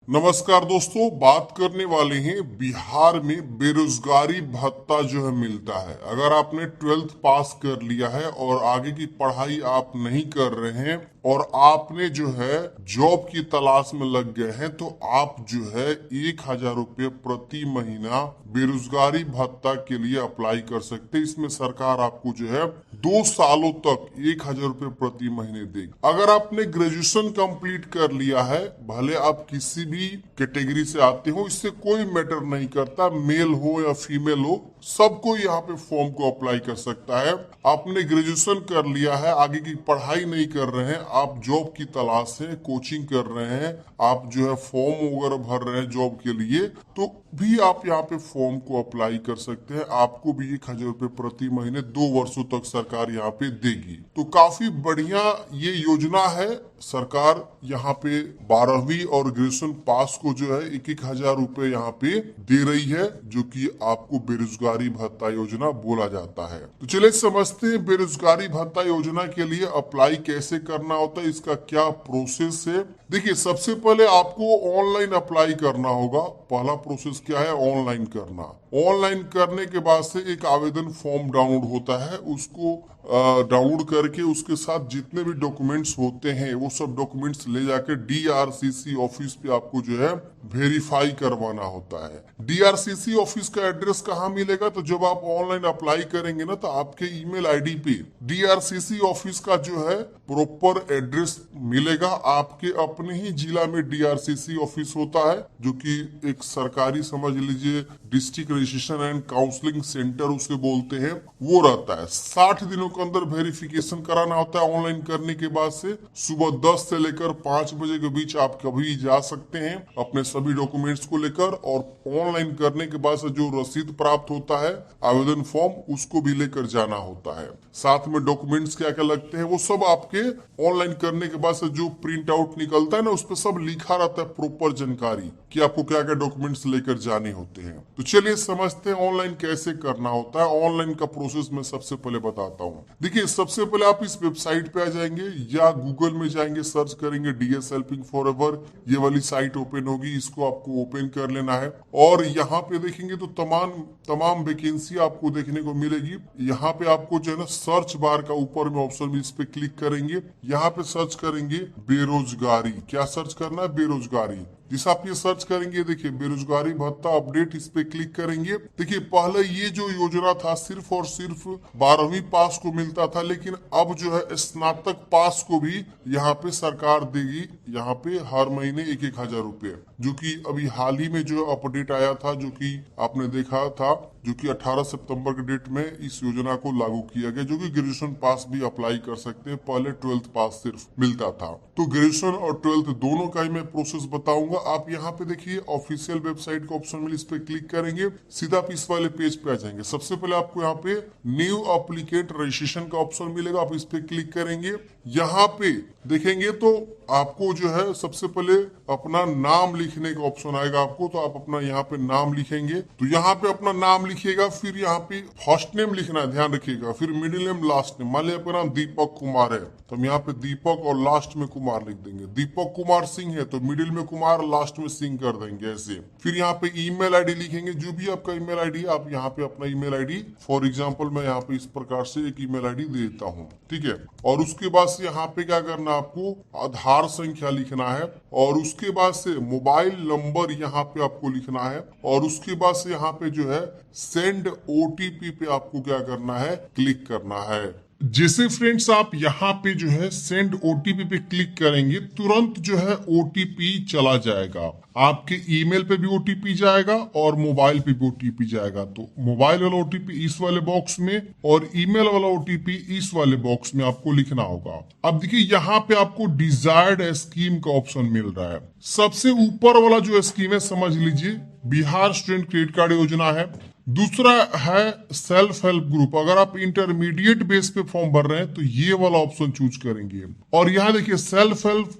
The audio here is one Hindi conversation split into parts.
नमस्कार दोस्तों, बात करने वाले हैं बिहार में बेरोजगारी भत्ता जो है मिलता है। अगर आपने 12th पास कर लिया है और आगे की पढ़ाई आप नहीं कर रहे हैं और आपने जो है जॉब की तलाश में लग गए हैं तो आप जो है 1,000 रुपये प्रति महीना बेरोजगारी भत्ता के लिए अप्लाई कर सकते हैं। इसमें सरकार आपको जो है 2 सालों तक 1,000 रुपये प्रति महीने देगी। अगर आपने ग्रेजुएशन कंप्लीट कर लिया है, भले आप किसी भी कैटेगरी से आते हो, इससे कोई मैटर नहीं करता, मेल हो या फीमेल हो, सबको यहाँ पे फॉर्म को अप्लाई कर सकता है। आपने ग्रेजुएशन कर लिया है, आगे की पढ़ाई नहीं कर रहे हैं, आप जॉब की तलाश है, कोचिंग कर रहे हैं, आप जो है फॉर्म वगैरह भर रहे हैं जॉब के लिए, तो भी आप यहाँ पे फॉर्म को अप्लाई कर सकते हैं। आपको भी 1,000 रुपये प्रति महीने 2 वर्षों तक सरकार यहाँ पे देगी। तो काफी बढ़िया ये योजना है। सरकार यहाँ पे 12वीं और ग्रेजुएशन पास को जो है 1,000 रुपये यहाँ पे दे रही है, जो कि आपको बेरोजगारी भत्ता योजना बोला जाता है। तो चलिए समझते हैं बेरोजगारी भत्ता योजना के लिए अप्लाई कैसे करना होता है, इसका क्या प्रोसेस है। देखिए, सबसे पहले आपको ऑनलाइन अप्लाई करना होगा। पहला प्रोसेस क्या है? ऑनलाइन करना। ऑनलाइन करने के बाद से एक आवेदन फॉर्म डाउनलोड होता है, उसको डाउनलोड करके उसके साथ जितने भी डॉक्यूमेंट्स होते हैं वो सब डॉक्यूमेंट्स ले जाके DRCC ऑफिस पे आपको जो है वेरीफाई करवाना होता है। DRCC ऑफिस का एड्रेस कहाँ मिलेगा? तो जब आप ऑनलाइन अप्लाई करेंगे ना, तो आपके ईमेल आईडी पे DRCC ऑफिस का जो है प्रॉपर एड्रेस मिलेगा। आपके अपने ही जिला में DRCC ऑफिस होता है, जो कि एक सरकारी, समझ लीजिए, district registration and counselling centre उसे बोलते हैं, वो रहता है। 60 दिनों के अंदर वेरिफिकेशन कराना होता है। ऑनलाइन करने के बाद से सुबह 10 से लेकर 5 बजे के बीच आप कभी जा सकते हैं अपने सभी डॉक्यूमेंट्स को लेकर, और ऑनलाइन करने के बाद से जो रसीद प्राप्त होता है, आवेदन फॉर्म, उसको भी लेकर जाना होता है। साथ में डॉक्यूमेंट्स क्या क्या लगते हैं वो सब आपके ऑनलाइन करने के बाद से जो प्रिंट आउट निकलता है ना, उस पर सब लिखा रहता है प्रॉपर जानकारी कि आपको क्या क्या डॉक्यूमेंट्स लेकर जाने होते हैं। तो चलिए समझते हैं ऑनलाइन कैसे करना होता है। ऑनलाइन का प्रोसेस मैं सबसे पहले बताता हूँ। देखिए, सबसे पहले आप इस वेबसाइट पे आ जाएंगे या गूगल में जाएंगे, सर्च करेंगे DS हेल्पिंग फॉरएवर, ये वाली साइट ओपन होगी, इसको आपको ओपन कर लेना है। और यहाँ पे देखेंगे तो तमाम वैकेंसी आपको देखने को मिलेगी। यहाँ पे आपको जो है ना, सर्च बार का ऊपर में ऑप्शन भी, इस पे क्लिक करेंगे, यहाँ पे सर्च करेंगे बेरोजगारी। क्या सर्च करना है? बेरोजगारी। जिस आप ये सर्च करेंगे, देखिए बेरोजगारी भत्ता अपडेट, इस पे क्लिक करेंगे। देखिए, पहले ये जो योजना था सिर्फ और सिर्फ 12वीं पास को मिलता था, लेकिन अब जो है स्नातक पास को भी यहाँ पे सरकार देगी, यहाँ पे हर महीने 1,000 रुपये, जो कि अभी हाल ही में जो अपडेट आया था, जो कि आपने देखा था, जो कि 18 सितंबर के डेट में इस योजना को लागू किया गया, जो कि ग्रेजुएशन पास भी अप्लाई कर सकते हैं। पहले 12th पास सिर्फ मिलता था। तो ग्रेजुएशन और 12th दोनों का ही मैं प्रोसेस बताऊंगा। आप यहाँ पे देखिए ऑफिशियल वेबसाइट का ऑप्शन मिले, इस पे क्लिक करेंगे, सीधा आप इस वाले पेज पे आ जाएंगे। सबसे पहले आपको यहाँ पे न्यू एप्लीकेंट रजिस्ट्रेशन का ऑप्शन मिलेगा, आप इस पे क्लिक करेंगे। यहाँ पे देखेंगे तो आपको जो है सबसे पहले अपना नाम लिखने का ऑप्शन आएगा आपको, तो आप अपना यहाँ पे नाम लिखेंगे। तो यहाँ पे अपना नाम लिखिएगा, फिर यहाँ पे फर्स्ट नेम लिखना है, ध्यान रखिएगा, फिर मिडिल नेम, लास्ट नेम। मान लिया आपका नाम दीपक कुमार है, तो हम यहाँ पे दीपक और लास्ट में कुमार लिख देंगे। दीपक कुमार सिंह है तो मिडिल में कुमार, लास्ट में सिंह कर देंगे, ऐसे। फिर यहाँ पे ईमेल आईडी लिखेंगे, जो भी आपका ईमेल आईडी है, आप यहाँ पे अपना ईमेल आईडी, फॉर एग्जांपल मैं यहाँ पे इस प्रकार से एक ईमेल आईडी देता हूँ, ठीक है। और उसके बाद से यहाँ पे क्या करना है, आपको आधार संख्या लिखना है, और उसके बाद से मोबाइल नंबर यहाँ पे आपको लिखना है, और उसके बाद से यहाँ पे जो है सेंड OTP पे आपको क्या करना है, क्लिक करना है। जैसे फ्रेंड्स आप यहाँ पे जो है सेंड OTP पे क्लिक करेंगे, तुरंत जो है OTP चला जाएगा। आपके ईमेल पे भी OTP जाएगा और मोबाइल पे भी OTP जाएगा। तो मोबाइल वाला OTP इस वाले बॉक्स में और ईमेल वाला OTP इस वाले बॉक्स में आपको लिखना होगा। अब देखिए, यहाँ पे आपको डिजायर्ड स्कीम का ऑप्शन मिल रहा है। सबसे ऊपर वाला जो स्कीम है, समझ लीजिए बिहार स्टूडेंट क्रेडिट कार्ड योजना है। दूसरा है सेल्फ हेल्प ग्रुप। अगर आप इंटरमीडिएट बेस पे फॉर्म भर रहे हैं तो ये वाला ऑप्शन चूज करेंगे। और यहाँ देखिए सेल्फ हेल्प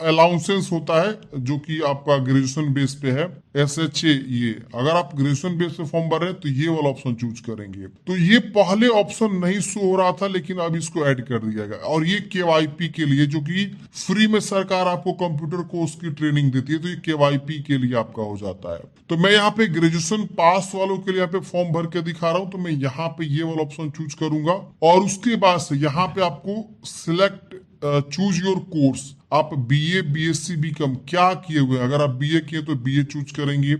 अलाउंसेंस होता है जो कि आपका ग्रेजुएशन बेस पे है, SHA। ये अगर आप ग्रेजुएशन बेस पे फॉर्म भर रहे हैं तो ये वाला ऑप्शन चूज करेंगे। तो ये पहले ऑप्शन नहीं शो हो रहा था लेकिन अब इसको ऐड कर दिया गया। और ये KYP के लिए, जो कि फ्री में सरकार आपको कंप्यूटर कोर्स की ट्रेनिंग देती है, तो ये KYP के लिए आपका हो जाता है। तो मैं यहाँ पे ग्रेजुएशन पास वालों के लिए यहाँ पे फॉर्म भर के दिखा रहा हूँ, तो मैं यहाँ पे ये वाला ऑप्शन चूज करूंगा। और उसके बाद से यहाँ पे आपको सिलेक्ट चूज योर कोर्स। आप BA BSc BCom क्या किए हुए हैं। अगर आप BA किए तो BA चूज करेंगे,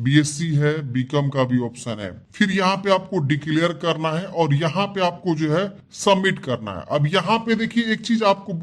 BSc है, BCom का भी ऑप्शन है। फिर यहाँ पे आपको डिक्लेयर करना है और यहाँ पे आपको जो है सबमिट करना है। अब यहाँ पे देखिए एक चीज आपको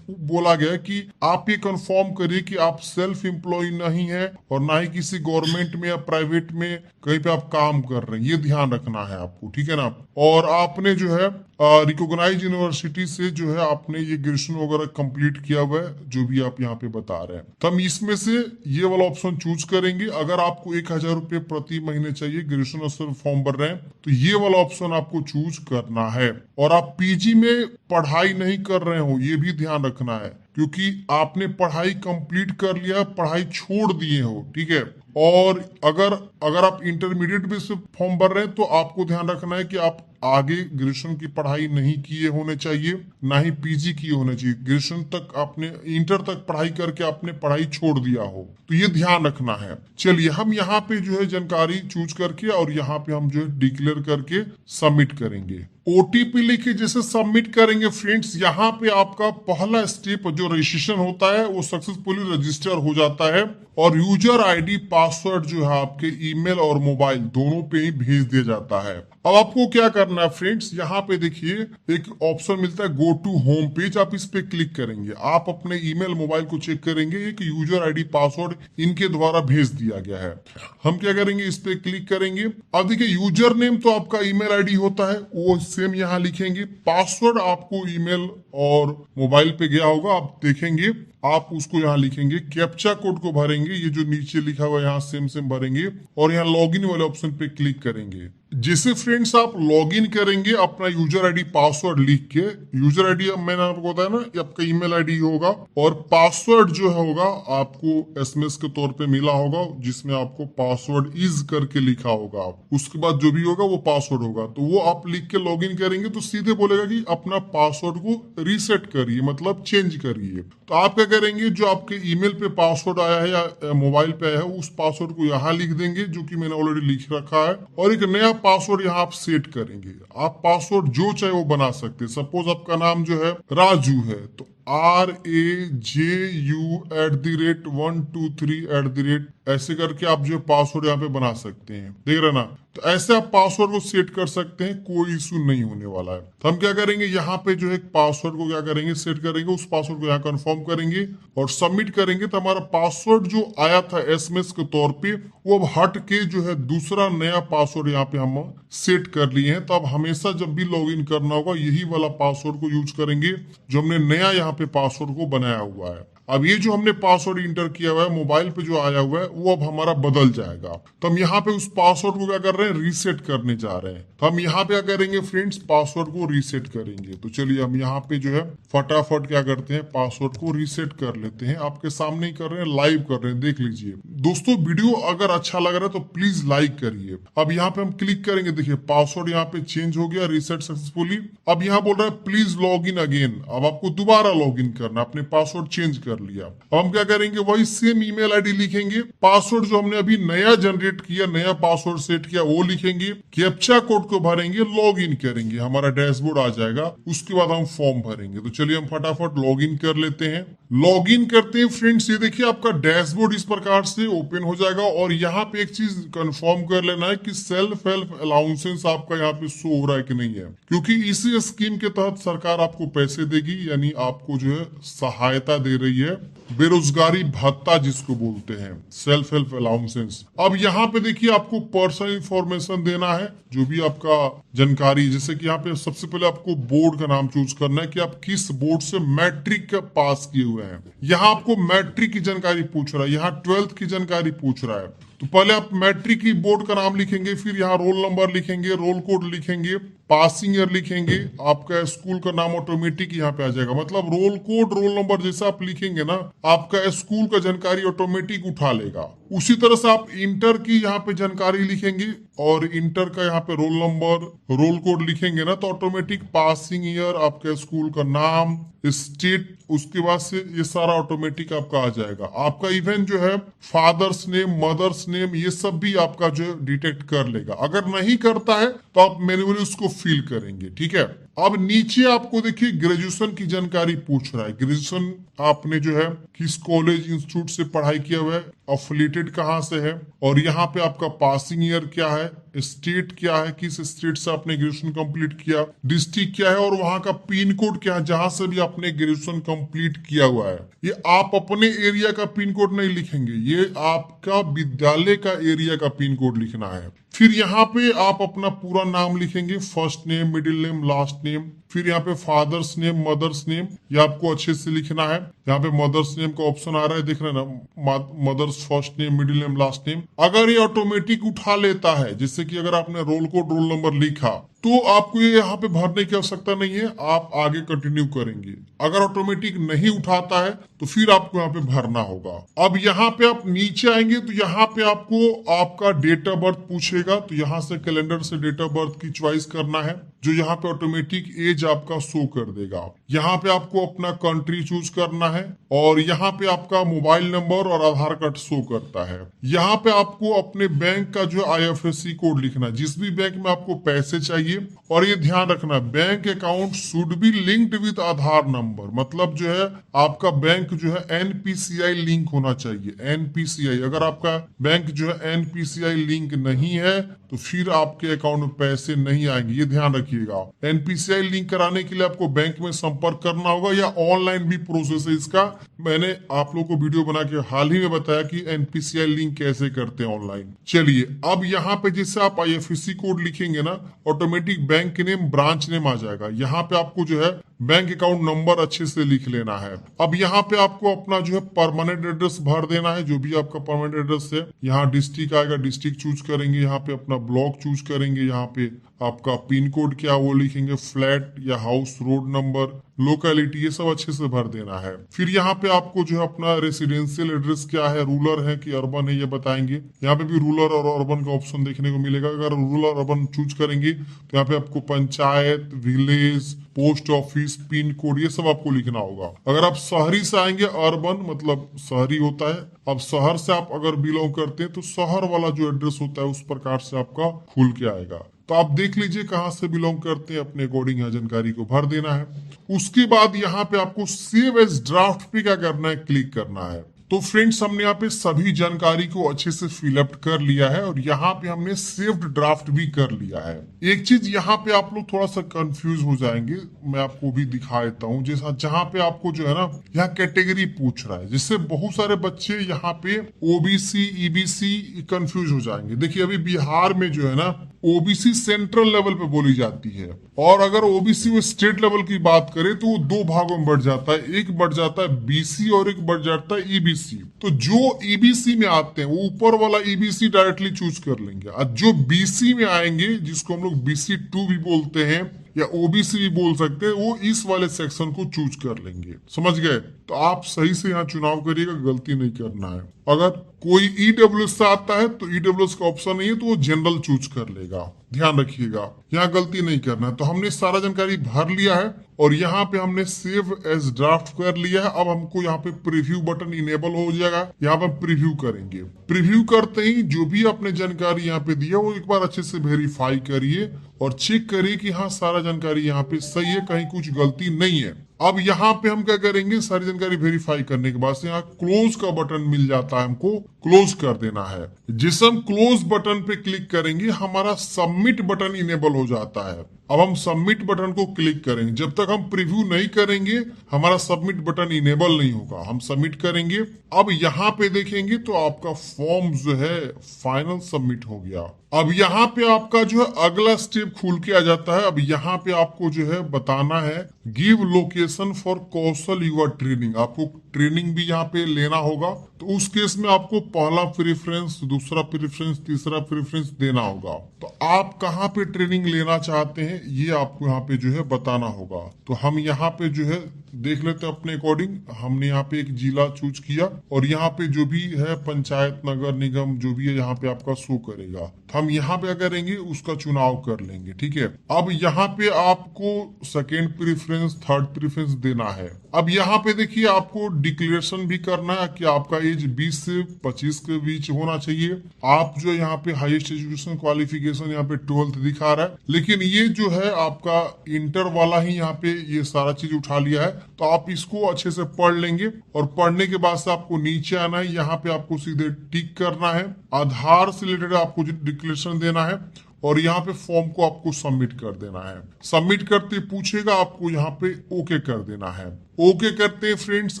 बोला गया है कि आप ये कंफर्म करिए कि आप सेल्फ एम्प्लॉय नहीं है और ना ही किसी गवर्नमेंट में या प्राइवेट में कहीं पे आप काम कर रहे हैं। ये ध्यान रखना है आपको, ठीक है ना। और आपने जो है रिकॉग्नाइज यूनिवर्सिटी से जो है आपने ये ग्रेजुएशन वगैरह कंप्लीट किया हुआ है, जो भी आप यहाँ पे बता रहे हैं। तो हम इसमें से ये वाला ऑप्शन चूज करेंगे। अगर आपको 1000 रुपये प्रति महीने चाहिए, ग्रेजुएशन स्तर फॉर्म भर रहे हैं, तो ये वाला ऑप्शन आपको चूज करना है। और आप PG में पढ़ाई नहीं कर रहे हो, ये भी ध्यान रखना है, क्योंकि आपने पढ़ाई कंप्लीट कर लिया, पढ़ाई छोड़ दिए हो, ठीक है। और अगर आप इंटरमीडिएट बेस पे फॉर्म भर रहे हैं तो आपको ध्यान रखना है कि आप आगे ग्रेजुएशन की पढ़ाई नहीं किए होने चाहिए, ना ही PG किए होने चाहिए। ग्रेजुएशन तक आपने, इंटर तक पढ़ाई करके आपने पढ़ाई छोड़ दिया हो, तो ये ध्यान रखना है। चलिए हम यहाँ पे जो है जानकारी चूज करके और यहाँ पे हम जो है डिक्लेयर करके सबमिट करेंगे। OTP लिखे जैसे सबमिट करेंगे फ्रेंड्स, यहाँ पे आपका पहला स्टेप जो रजिस्ट्रेशन होता है वो सक्सेसफुली रजिस्टर हो जाता है और यूजर ID पासवर्ड जो है आपके ईमेल और मोबाइल दोनों पे ही भेज दिया जाता है। अब आपको क्या करना है फ्रेंड्स, यहाँ पे देखिए एक ऑप्शन मिलता है गो टू होम पेज। आप इस पे क्लिक करेंगे, आप अपने ईमेल मोबाइल को चेक करेंगे कि यूजर ID पासवर्ड इनके द्वारा भेज दिया गया है। हम क्या करेंगे, इस पे क्लिक करेंगे। अब देखिए यूजर नेम तो आपका ईमेल ID होता है, वो सेम यहाँ लिखेंगे। पासवर्ड आपको ईमेल और मोबाइल पे गया होगा, आप देखेंगे, आप उसको यहाँ लिखेंगे। कैप्चा कोड को भरेंगे, ये जो नीचे लिखा हुआ है यहाँ सेम भरेंगे और यहाँ लॉगिन वाले ऑप्शन पे क्लिक करेंगे। जैसे फ्रेंड्स आप लॉगिन करेंगे अपना यूजर ID पासवर्ड लिख के, यूजर ID मैंने आपको बताया ना कि आपका ईमेल ID होगा और पासवर्ड जो होगा आपको SMS के तौर पे मिला होगा जिसमें आपको पासवर्ड इज करके लिखा होगा। उसके बाद जो भी होगा वो पासवर्ड होगा, तो वो आप लिख के लॉगिन करेंगे तो सीधे बोलेगा कि अपना पासवर्ड को रीसेट करिए, मतलब चेंज करिए। तो आप क्या करेंगे, जो आपके ईमेल पे पासवर्ड आया है या मोबाइल पे आया है उस पासवर्ड को यहाँ लिख देंगे जो कि मैंने ऑलरेडी लिख रखा है और एक नया पासवर्ड यहाँ आप सेट करेंगे। आप पासवर्ड जो चाहे वो बना सकते हैं। सपोज आपका नाम जो है राजू है तो RAJU@123 ऐसे करके आप जो पासवर्ड यहाँ पे बना सकते हैं, देख रहे ना। तो ऐसे आप पासवर्ड को सेट कर सकते हैं, कोई इशू नहीं होने वाला है। तो हम क्या करेंगे, यहाँ पे जो है पासवर्ड को क्या करेंगे, सेट करेंगे, उस पासवर्ड को यहाँ कंफर्म करेंगे और सबमिट करेंगे। तो हमारा पासवर्ड जो आया था SMS के तौर पे वो अब हट के जो है दूसरा नया पासवर्ड यहाँ पे हम सेट कर लिए हैं। तो अब हमेशा जब भी लॉग इन करना होगा यही वाला पासवर्ड को यूज करेंगे जो हमने नया यहाँ पे पासवर्ड को बनाया हुआ है। अब ये जो हमने पासवर्ड इंटर किया हुआ है मोबाइल पे जो आया हुआ है वो अब हमारा बदल जाएगा। तो हम यहाँ पे उस पासवर्ड को क्या कर रहे हैं, रीसेट करने जा रहे हैं। तो हम यहाँ पे क्या करेंगे फ्रेंड्स, पासवर्ड को रीसेट करेंगे। तो चलिए हम यहाँ पे जो है फटाफट क्या करते हैं, पासवर्ड को रीसेट कर लेते हैं। आपके सामने ही कर रहे हैं, लाइव कर रहे हैं, देख लीजिए। दोस्तों वीडियो अगर अच्छा लग रहा है तो प्लीज लाइक करिए। अब यहाँ पे हम क्लिक करेंगे, देखिए पासवर्ड यहाँ पे चेंज हो गया, रीसेट सक्सेसफुली। अब यहाँ बोल रहा है प्लीज लॉग इन अगेन। अब आपको दोबारा लॉग इन करना, अपने पासवर्ड चेंज कर लिया। अब हम क्या करेंगे, वही सेम ईमेल ID लिखेंगे, पासवर्ड जो हमने अभी नया जनरेट किया, नया पासवर्ड सेट किया वो लिखेंगे, कैप्चा कोड को भरेंगे, लॉग इन करेंगे, हमारा डैशबोर्ड आ जाएगा। उसके बाद हम फॉर्म भरेंगे। तो चलिए हम फटाफट लॉग इन कर लेते हैं। लॉग इन करते हैं फ्रेंड्स, ये देखिए आपका डैशबोर्ड इस प्रकार से ओपन हो जाएगा। और यहाँ पे एक चीज कंफर्म कर लेना है कि सेल्फ हेल्प अलाउंसेंस आपका यहाँ पे शो हो रहा है कि नहीं है, क्योंकि इसी स्कीम के तहत सरकार आपको पैसे देगी, यानी आपको जो है सहायता दे रही है है बेरोजगारी भत्ता जिसको बोलते हैं, सेल्फ हेल्प अलाउंसेस। अब यहाँ पे देखिए आपको पर्सनल इंफॉर्मेशन देना है, जो भी आपका जानकारी, जैसे कि यहाँ पे सबसे पहले आपको बोर्ड का नाम चूज करना है कि आप किस बोर्ड से मैट्रिक पास किए हुए हैं। यहाँ आपको मैट्रिक की जानकारी पूछ रहा है, यहाँ 12th की जानकारी पूछ रहा है। तो पहले आप मैट्रिक की बोर्ड का नाम लिखेंगे, फिर यहाँ रोल नंबर लिखेंगे, रोल कोड लिखेंगे, पासिंग ईयर लिखेंगे, आपका स्कूल का नाम ऑटोमेटिक यहाँ पे आ जाएगा। मतलब रोल कोड रोल नंबर जैसा आप लिखेंगे ना, आपका स्कूल का जानकारी ऑटोमेटिक उठा लेगा। उसी तरह से आप इंटर की यहाँ पे जानकारी लिखेंगे और इंटर का यहाँ पे रोल नंबर रोल कोड लिखेंगे ना, तो ऑटोमेटिक पासिंग ईयर, आपके स्कूल का नाम, स्टेट, उसके बाद से ये सारा ऑटोमेटिक आपका आ जाएगा। आपका इवन जो है फादर्स नेम, मदर्स नेम, ये सब भी आपका जो है डिटेक्ट कर लेगा। अगर नहीं करता है तो आप मैन्युअली उसको फिल करेंगे, ठीक है। अब नीचे आपको देखिए ग्रेजुएशन की जानकारी पूछ रहा है। ग्रेजुएशन आपने जो है किस कॉलेज इंस्टीट्यूट से पढ़ाई किया हुआ है, अफिलिएटेड कहाँ से है, और यहाँ पे आपका पासिंग ईयर क्या है, स्टेट क्या है, किस स्टेट से आपने ग्रेजुएशन कंप्लीट किया, डिस्ट्रिक्ट क्या है, और वहां का पिन कोड क्या है जहां से भी आपने ग्रेजुएशन कंप्लीट किया हुआ है। ये आप अपने एरिया का पिन कोड नहीं लिखेंगे, ये आपका विद्यालय का एरिया का पिन कोड लिखना है। फिर यहाँ पे आप अपना पूरा नाम लिखेंगे, first name, middle name, last name. फिर यहाँ पे फादर्स नेम, मदर्स नेम, ये आपको अच्छे से लिखना है। यहाँ पे मदर्स नेम का ऑप्शन आ रहा है, देख रहे हैं ना, mother's first name, middle name, last name. अगर ये ऑटोमेटिक उठा लेता है, जैसे कि अगर आपने रोल कोड रोल नंबर लिखा, तो आपको ये यहाँ पे भरने की आवश्यकता नहीं है, आप आगे कंटिन्यू करेंगे। अगर ऑटोमेटिक नहीं उठाता है तो फिर आपको यहाँ पे भरना होगा। अब यहाँ पे आप नीचे आएंगे तो यहाँ पे आपको आपका डेट ऑफ बर्थ पूछेगा, तो यहाँ से कैलेंडर से डेट ऑफ बर्थ की चॉइस करना है, जो यहाँ पे ऑटोमेटिक एज आपका शो कर देगा। यहाँ पे आपको अपना कंट्री चूज करना है, और यहाँ पे आपका मोबाइल नंबर और आधार कार्ड शो करता है। यहाँ पे आपको अपने बैंक का जो IFSC कोड लिखना है, जिस भी बैंक में आपको पैसे चाहिए। और ये ध्यान रखना, bank account should be linked with Aadhaar number, मतलब जो है आपका बैंक जो है NPCI लिंक होना चाहिए। NPCI, अगर आपका बैंक जो है NPCI लिंक नहीं है तो फिर आपके अकाउंट में पैसे नहीं आएंगे, ये ध्यान रखिएगा। NPCI लिंक कराने के लिए आपको बैंक में संपर्क करना होगा, या ऑनलाइन भी प्रोसेस है इसका। मैंने आप लोगों को वीडियो बना के हाल ही में बताया कि NPCI लिंक कैसे करते हैं ऑनलाइन। चलिए, अब यहाँ पे जैसे आप IFSC कोड लिखेंगे ना, automatic bank name, branch name आ जाएगा। यहाँ पे आपको जो है बैंक अकाउंट नंबर अच्छे से लिख लेना है। अब यहाँ पे आपको अपना जो है परमानेंट एड्रेस भर देना है, जो भी आपका परमानेंट एड्रेस है। यहाँ डिस्ट्रिक्ट आएगा, डिस्ट्रिक्ट चूज करेंगे, यहाँ पे अपना ब्लॉक चूज करेंगे, यहाँ पे आपका पिन कोड क्या वो लिखेंगे, फ्लैट या हाउस, रोड नंबर, लोकेलिटी, ये सब अच्छे से भर देना है। फिर यहाँ पे आपको जो है अपना रेसिडेंशियल एड्रेस क्या है, रूरल है कि अर्बन है, ये बताएंगे। यहाँ पे भी रूरल और अर्बन का ऑप्शन देखने को मिलेगा। अगर रूरल अर्बन चूज करेंगे तो यहाँ पे आपको panchayat, village, post office, pin code, ये सब आपको लिखना होगा। अगर आप शहरी से आएंगे, अर्बन मतलब शहरी होता है, अब शहर से आप अगर बिलोंग करते हैं तो शहर वाला जो एड्रेस होता है उस प्रकार से आपका खुल के आएगा। तो आप देख लीजिए कहाँ से बिलोंग करते हैं, अपने अकॉर्डिंग यहाँ जानकारी को भर देना है। उसके बाद यहाँ पे आपको सेव एज ड्राफ्ट पे क्या करना है, क्लिक करना है। तो फ्रेंड्स, हमने यहाँ पे सभी जानकारी को अच्छे से फिलअप कर लिया है, और यहाँ पे हमने सेव्ड ड्राफ्ट भी कर लिया है। एक चीज यहाँ पे आप लोग थोड़ा सा कंफ्यूज हो जाएंगे, मैं आपको भी दिखा देता हूँ। जैसा जहाँ पे आपको जो है ना, यहाँ कैटेगरी पूछ रहा है, जिससे बहुत सारे बच्चे यहाँ पे OBC, EBC कंफ्यूज हो जाएंगे। देखिए, अभी बिहार में जो है ना, OBC सेंट्रल लेवल पे बोली जाती है, और अगर OBC वो स्टेट लेवल की बात करें तो वो दो भागों में बढ़ जाता है। एक बढ़ जाता है BC और एक बढ़ जाता है EBC। तो जो EBC में आते हैं वो ऊपर वाला EBC डायरेक्टली चूज कर लेंगे, और जो BC में आएंगे, जिसको हम लोग BC2 भी बोलते हैं या OBC भी बोल सकते हैं, वो इस वाले सेक्शन को चूज कर लेंगे। समझ गए? तो आप सही से यहाँ चुनाव करिएगा, गलती नहीं करना है। अगर कोई EWS से आता है तो EWS का ऑप्शन नहीं है तो वो जनरल चूज कर लेगा, ध्यान रखिएगा, यहाँ गलती नहीं करना है। तो हमने सारा जानकारी भर लिया है, और यहाँ पे हमने सेव एज ड्राफ्ट कर लिया है। अब हमको यहाँ पे प्रीव्यू बटन इनेबल हो जाएगा, यहाँ पे प्रीव्यू करेंगे। प्रीव्यू करते ही जो भी आपने जानकारी यहाँ पे दी है वो एक बार अच्छे से वेरीफाई करिए और चेक करिए कि हाँ सारा जानकारी यहाँ पे सही है, कहीं कुछ गलती नहीं है। अब यहाँ पे हम क्या करेंगे, सारी जानकारी वेरीफाई करने के बाद से यहाँ क्लोज का बटन मिल जाता है हमको, क्लोज कर देना है। जिस हम क्लोज बटन पे क्लिक करेंगे हमारा सबमिट बटन इनेबल हो जाता है। अब हम सबमिट बटन को क्लिक करेंगे, जब तक हम प्रीव्यू नहीं करेंगे हमारा सबमिट बटन इनेबल नहीं होगा। हम सबमिट करेंगे, अब यहाँ पे देखेंगे तो आपका फॉर्म जो है फाइनल सबमिट हो गया। अब यहाँ पे आपका जो है अगला स्टेप खुल के आ जाता है। अब यहाँ पे आपको जो है बताना है गिव लोकेशन फॉर कौशल युवा ट्रेनिंग। आपको ट्रेनिंग भी यहाँ पे लेना होगा, तो उस केस में आपको पहला प्रेफरेंस, दूसरा प्रेफरेंस, तीसरा प्रेफरेंस देना होगा। तो आप कहाँ पे ट्रेनिंग लेना चाहते हैं ये आपको यहाँ पे जो है बताना होगा। तो हम यहाँ पे जो है देख लेते हैं अपने अकॉर्डिंग। हमने यहाँ पे एक जिला चूज किया और यहाँ पे जो भी है पंचायत, नगर निगम जो भी है यहाँ पे आपका शो करेगा। तो हम यहाँ पे क्या करेंगे उसका चुनाव कर लेंगे, ठीक है। अब यहाँ पे आपको सेकेंड प्रेफरेंस, थर्ड प्रेफरेंस देना है। अब यहाँ पे देखिए आपको डिक्लेरेशन भी करना है कि आपका एज 20 से 25 के बीच होना चाहिए। आप जो यहाँ पे हाईएस्ट एजुकेशन क्वालिफिकेशन यहाँ पे 12th दिखा रहा है, लेकिन ये जो है आपका इंटर वाला ही यहाँ पे ये सारा चीज उठा लिया है। तो आप इसको अच्छे से पढ़ लेंगे और पढ़ने के बाद से आपको नीचे आना है। यहाँ पे आपको सीधे टिक करना है, आधार से रिलेटेड आपको डिक्लेरेशन देना है और यहाँ पे फॉर्म को आपको सबमिट कर देना है। सबमिट करते पूछेगा, आपको यहाँ पे ओके कर देना है। ओके करते हैं फ्रेंड्स,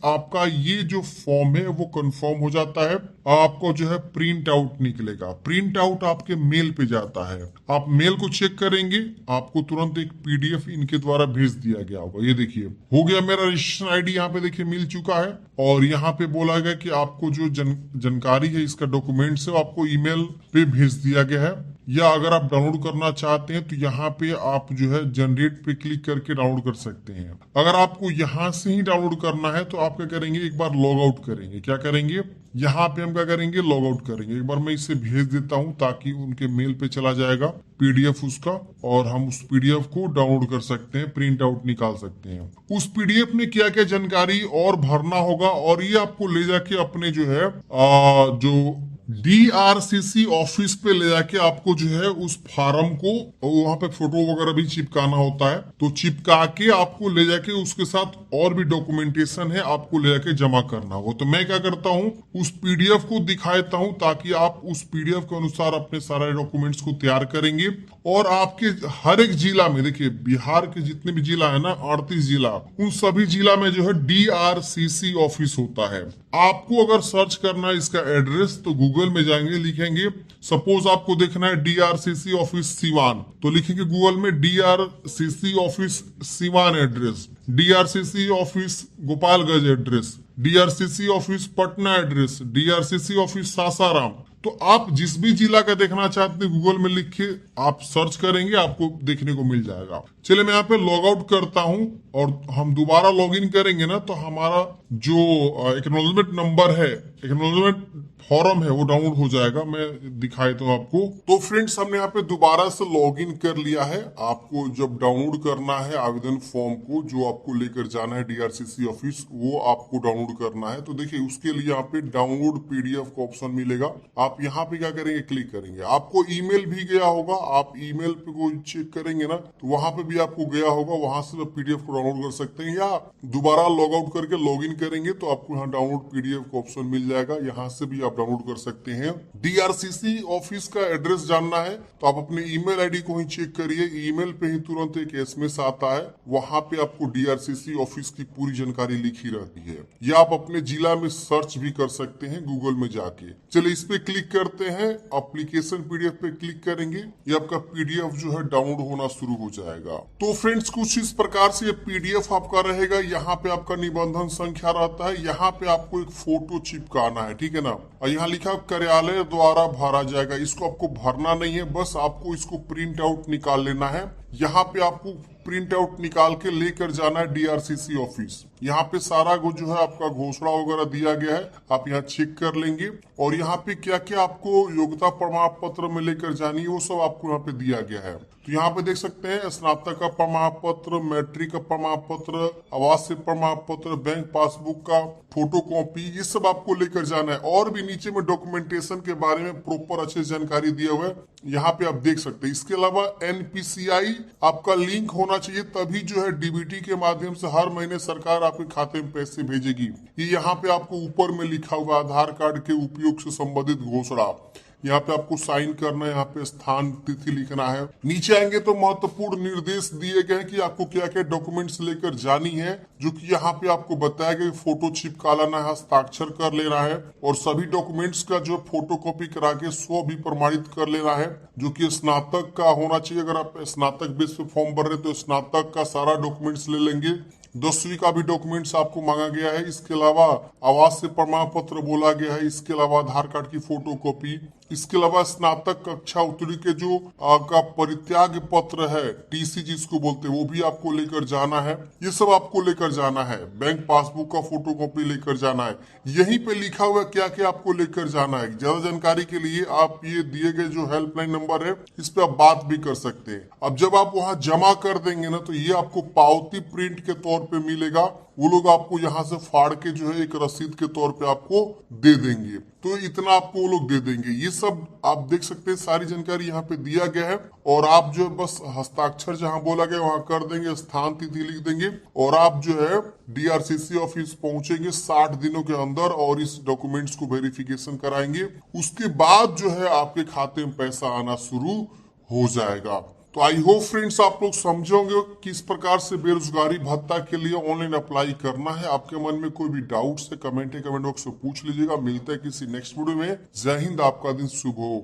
आपका ये जो फॉर्म है वो कंफर्म हो जाता है। आपको जो है प्रिंट आउट निकलेगा, प्रिंट आउट आपके मेल पे जाता है। आप मेल को चेक करेंगे, आपको तुरंत एक पीडीएफ इनके द्वारा भेज दिया गया होगा। ये देखिए हो गया मेरा रजिस्ट्रेशन आईडी यहाँ पे देखिए मिल चुका है। और यहाँ पे बोला गया कि आपको जो जानकारी है इसका डॉक्यूमेंट है आपको ईमेल पे भेज दिया गया है, या अगर आप डाउनलोड करना चाहते हैं तो यहाँ पे आप जो है जनरेट पे क्लिक करके डाउनलोड कर सकते हैं। अगर आपको यहाँ से ही डाउनलोड करना है तो आप क्या करेंगे, एक बार लॉग आउट करेंगे। क्या करेंगे, यहाँ पे हम क्या करेंगे, लॉग आउट करेंगे। एक बार मैं इसे भेज देता हूँ ताकि उनके मेल पे चला जाएगा पीडीएफ उसका, और हम उस पीडीएफ को डाउनलोड कर सकते हैं, प्रिंट आउट निकाल सकते हैं। उस पीडीएफ में क्या क्या जानकारी और भरना होगा, और ये आपको ले जाके अपने जो है जो डीआरसीसी ऑफिस पे ले जाके आपको जो है उस फार्म को वहां पे फोटो वगैरह भी चिपकाना होता है। तो चिपका के आपको ले जाके उसके साथ और भी डॉक्यूमेंटेशन है आपको ले जाके जमा करना होगा। तो मैं क्या करता हूँ उस पीडीएफ को दिखाता हूँ ताकि आप उस पीडीएफ के अनुसार अपने सारे डॉक्यूमेंट्स को तैयार करेंगे। और आपके हर एक जिला में देखिए, बिहार के जितने भी जिला है ना 38 जिला, उन सभी जिला में जो है डीआरसीसी ऑफिस होता है। आपको अगर सर्च करना है इसका एड्रेस तो गूगल में जाएंगे, लिखेंगे सपोज आपको देखना है डीआरसीसी ऑफिस सिवान, तो लिखेंगे गूगल में DRCC office Siwan address, DRCC office Gopalganj address, DRCC office Patna address, DRCC office Sasaram. तो आप जिस भी जिला का देखना चाहते हैं गूगल में लिख के आप सर्च करेंगे, आपको देखने को मिल जाएगा। चलिए मैं यहाँ पे लॉग आउट करता हूँ और हम दोबारा लॉग इन करेंगे ना तो हमारा जो एक्नॉलेजमेंट नंबर है, एक्नॉलेजमेंट फॉर्म है वो डाउनलोड हो जाएगा। मैं दिखाई तो आपको। तो फ्रेंड्स हमने यहाँ पे दोबारा से लॉग इन कर लिया है। आपको जब डाउनलोड करना है आवेदन फॉर्म को जो आपको लेकर जाना है डीआरसीसी ऑफिस, वो आपको डाउनलोड करना है। तो देखिए उसके लिए यहाँ पे डाउनलोड पीडीएफ का ऑप्शन मिलेगा। आप यहाँ पे क्या करेंगे, क्लिक करेंगे। आपको ईमेल भी गया होगा, आप ईमेल पे कोई चेक करेंगे ना तो वहां पे भी आपको गया होगा, वहां से पीडीएफ को डाउनलोड कर सकते हैं। या दोबारा लॉग आउट करके लॉग इन करेंगे तो आपको यहाँ डाउनलोड पीडीएफ का ऑप्शन मिल जाएगा, यहाँ से भी आप डाउनलोड कर सकते हैं। डीआरसीसी ऑफिस का एड्रेस जानना है तो आप अपने ईमेल आईडी को ही चेक करिए, ईमेल पे ही तुरंत एक एसएमएस आता है, वहां पे आपको डीआरसीसी ऑफिस की पूरी जानकारी लिखी रहती है। या आप अपने जिला में सर्च भी कर सकते हैं गूगल में जाके। चलिए इस पे क्लिक करते हैं, एप्लीकेशन पीडीएफ पे क्लिक करेंगे, ये आपका पीडीएफ जो है डाउनलोड होना शुरू हो जाएगा। तो फ्रेंड्स कुछ इस प्रकार से ये पीडीएफ आपका रहेगा। यहाँ पे आपका निबंधन संख्या रहता है, यहाँ पे आपको एक फोटो चिपकाना है, ठीक है ना। और यहाँ लिखा कार्यालय द्वारा भरा जाएगा, इसको आपको भरना नहीं है, बस आपको इसको प्रिंट आउट निकाल लेना है। यहाँ पे आपको प्रिंट आउट निकाल के लेकर जाना है डीआरसीसी ऑफिस। यहाँ पे सारा जो है आपका घोषणा वगैरह दिया गया है, आप यहाँ चेक कर लेंगे। और यहाँ पे क्या क्या आपको योग्यता प्रमाण पत्र में लेकर जानी है वो सब आपको यहाँ पे दिया गया है। तो यहाँ पे देख सकते हैं स्नातक का प्रमाण पत्र, मैट्रिक का प्रमाण पत्र, आवासीय प्रमाण पत्र, बैंक पासबुक का फोटो कॉपी, ये सब आपको लेकर जाना है। और भी नीचे में डॉक्यूमेंटेशन के बारे में प्रॉपर अच्छे जानकारी दिया हुआ है, यहाँ पे आप देख सकते हैं। इसके अलावा एनपीसीआई आपका लिंक होना चाहिए, तभी जो है डीबीटी के माध्यम से हर महीने सरकार आपके खाते में पैसे भेजेगी। ये यहाँ पे आपको ऊपर में लिखा हुआ आधार कार्ड के उपयोग से संबंधित घोषणा, यहाँ पे आपको साइन करना है, यहाँ पे स्थान तिथि लिखना है। नीचे आएंगे तो महत्वपूर्ण निर्देश दिए गए हैं कि आपको क्या क्या डॉक्यूमेंट्स लेकर जानी है, जो कि यहाँ पे आपको बताया गया फोटो चिपका लाना है, हस्ताक्षर कर लेना है और सभी डॉक्यूमेंट्स का जो फोटो कॉपी करा के स्व भी प्रमाणित कर लेना है, जो कि स्नातक का होना चाहिए। अगर आप स्नातक बेस पे फॉर्म भर रहे तो स्नातक का सारा डॉक्यूमेंट्स ले लेंगे। 10वीं का भी डॉक्यूमेंट्स आपको मांगा गया है। इसके अलावा आवास से प्रमाण पत्र बोला गया है। इसके अलावा आधार कार्ड की फोटो कॉपी, इसके अलावा स्नातक कक्षा उत्तीर्ण के जो का परित्याग पत्र है, टीसी जिसको बोलते हैं, वो भी आपको लेकर जाना है। ये सब आपको लेकर जाना है। बैंक पासबुक का फोटो कॉपी लेकर जाना है। यहीं पे लिखा हुआ क्या क्या आपको लेकर जाना है। ज्यादा जानकारी के लिए आप ये दिए गए जो हेल्पलाइन नंबर है, इस पे आप बात भी कर सकते हैं। अब जब आप वहाँ जमा कर देंगे ना, तो ये आपको पावती प्रिंट के तौर पे मिलेगा। वो लोग आपको यहाँ से फाड़ के जो है एक रसीद के तौर पे आपको दे देंगे। तो इतना आपको वो लोग दे देंगे। ये सब आप देख सकते हैं, सारी जानकारी यहाँ पे दिया गया है। और आप जो है बस हस्ताक्षर जहाँ बोला गया वहाँ कर देंगे, स्थान तिथि लिख देंगे और आप जो है डीआरसीसी ऑफिस पहुंचेंगे 60 दिनों के अंदर और इस डॉक्यूमेंट्स को वेरिफिकेशन कराएंगे। उसके बाद जो है आपके खाते में पैसा आना शुरू हो जाएगा। तो आई होप फ्रेंड्स आप लोग समझोगे किस प्रकार से बेरोजगारी भत्ता के लिए ऑनलाइन अप्लाई करना है। आपके मन में कोई भी डाउट्स है कमेंट बॉक्स में पूछ लीजिएगा। मिलते हैं किसी नेक्स्ट वीडियो में। जय हिंद, आपका दिन शुभ हो।